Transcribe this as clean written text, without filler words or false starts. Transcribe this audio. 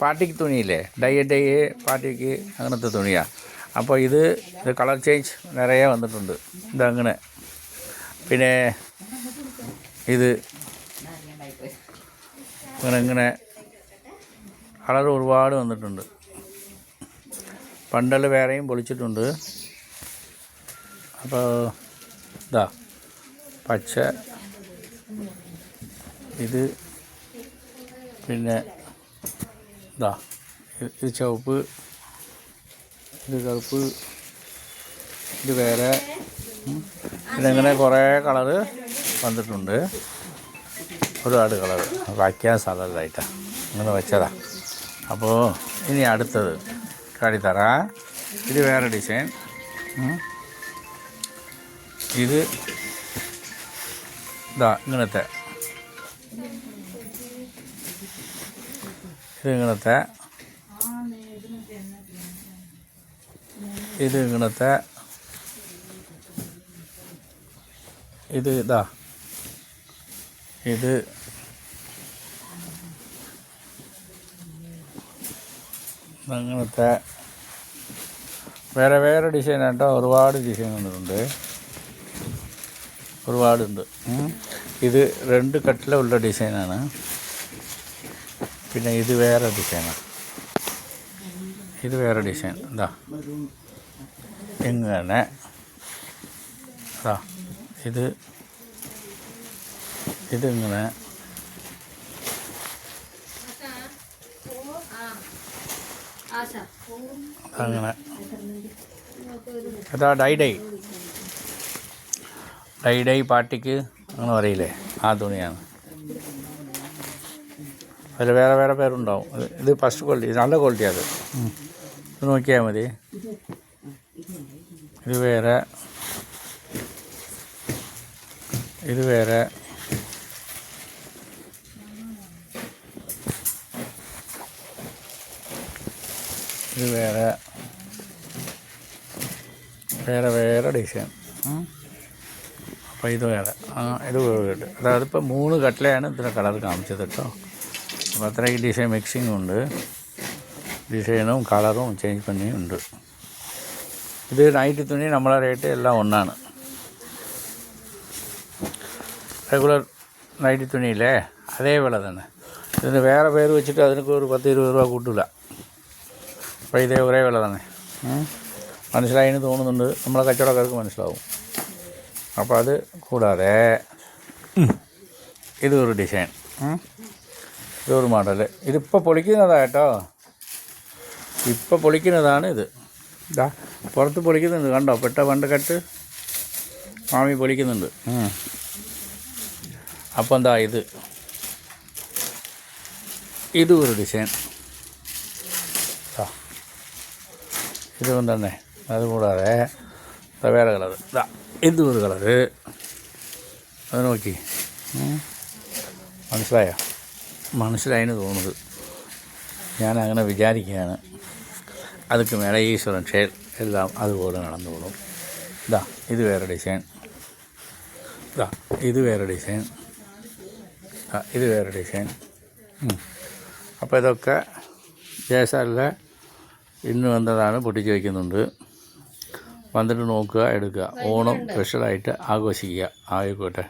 പാർട്ടിക്ക് തുണിയില്ലേ, ഡൈ പാർട്ടിക്ക് അങ്ങനത്തെ തുണിയാണ്. അപ്പോൾ ഇത് കളർ ചേഞ്ച് നിറയെ വന്നിട്ടുണ്ട്. ഇതങ്ങനെ. പിന്നെ ഇത് ഇങ്ങനെ കളർ ഒരുപാട് വന്നിട്ടുണ്ട്. പണ്ടൽ വേറെയും പൊളിച്ചിട്ടുണ്ട്. അപ്പോൾ ഇതാ പച്ച, ഇത് പിന്നെ ഇതാ ഇത് ചുവപ്പ്, ഇത് കറുപ്പ്, ഇത് വേറെ. ഇതിങ്ങനെ കുറേ കളറ് വന്നിട്ടുണ്ട്. ഒരുപാട് കളറ് വയ്ക്കാൻ സ്ഥലമില്ലായിട്ടാണ് അങ്ങനെ വെച്ചതാ. അപ്പോൾ ഇനി അടുത്തത് കാണിത്തരാം. ഇത് വേറെ ഡിസൈൻ. ഇത് ഇതാ ഇങ്ങനത്തെ, ഇത് ഇങ്ങനത്തെ, ഇത് ഇങ്ങനത്തെ, ഇത് ഇതാ ഇത് അങ്ങനത്തെ വേറെ വേറെ ഡിസൈൻ കേട്ടോ. ഒരുപാട് ഡിസൈൻ വന്നിട്ടുണ്ട്, ഒരുപാടുണ്ട്. ഇത് 2 കട്ടിലുള്ള ഡിസൈനാണ്. പിന്നെ ഇത് വേറെ ഡിസൈനാണ്. ഇത് വേറെ ഡിസൈൻ. എന്താ ഇങ്ങനെ അതാ ഇത് ഇതിങ്ങനെ അങ്ങനെ. അതാ ഡൈ പാർട്ടിക്ക് അങ്ങനെ പറയില്ലേ, ആ തുണിയാണ്. അതിൽ വേറെ വേറെ പേരുണ്ടാവും. ഇത് ഫസ്റ്റ് ക്വാളിറ്റി, നല്ല ക്വാളിറ്റി. അത് ഇത് നോക്കിയാൽ മതി. ഇത് വേറെ, ഇത് വേറെ, ഇത് വേറെ, വേറെ വേറെ ഡിസൈൻ. അപ്പോൾ ഇത് വേറെ, ഇത് വേറെ. അതായത് ഇപ്പോൾ 3 കട്ടിലയാണ് ഇതിൻ്റെ കളർ കാണിച്ചത് കേട്ടോ. അപ്പോൾ അത്രയും ഡിസൈൻ മിക്സിങ് ഉണ്ട്. ഡിസൈനും കളറും ചേഞ്ച് പണിയും ഉണ്ട്. ഇത് നൈറ്റി തുണി നമ്മളെ റേറ്റ് എല്ലാം ഒന്നാണ്. റെഗുലർ നൈറ്റി തുണിയില്ലേ അതേപോലെ തന്നെ. ഇതിന് വേറെ പേര് വെച്ചിട്ട് അതിനൊക്കെ ഒരു 10-20 രൂപ കൂട്ടില്ല. അപ്പോൾ ഇതേ ഒരേ വില തന്നെ. മനസ്സിലായെന്ന് തോന്നുന്നുണ്ട്, നമ്മളെ കച്ചവടക്കാർക്ക് മനസ്സിലാവും. അപ്പോൾ അത് കൂടാതെ ഇതൊരു ഡിസൈൻ, ഇതൊരു മോഡൽ. ഇതിപ്പോൾ പൊളിക്കുന്നതാണ് കേട്ടോ, ഇപ്പോൾ പൊളിക്കുന്നതാണ് ഇത്. ഇതാ പുറത്ത് പൊളിക്കുന്നുണ്ട്, കണ്ടോ? പണ്ട് കട്ട് മാമി പൊളിക്കുന്നുണ്ട്. അപ്പോൾ എന്താ ഇതും ഒരു ഡിസൈൻ. ഇതും തന്നെ. അതുകൂടാതെ വേറെ കളർ. ഇതാ ഇതും ഒരു കളറ്. അത് നോക്കി, മനസ്സിലായോ? മനസ്സിലായെന്ന് തോന്നുന്നത്, ഞാൻ അങ്ങനെ വിചാരിക്കുകയാണ്. അതൊക്കെ മേലെ ഈശ്വരൻ ഷെയർ എല്ലാം അതുപോലെ നടന്നോളും. ഇതാ ഇത് വേറെ ഡിസൈൻ. ഇതാ ഇത് വേറെ ഡിസൈൻ. ഇത് വേറെ ഡിസൈൻ. അപ്പോൾ ഇതൊക്കെ ജയസാലിൽ ഇന്ന് വന്നതാണ്. പൊട്ടിച്ച് വയ്ക്കുന്നുണ്ട്. വന്നിട്ട് നോക്കുക, എടുക്കുക. ഓണം സ്പെഷ്യലായിട്ട് ആഘോഷിക്കുക. ആയിക്കോട്ടെ.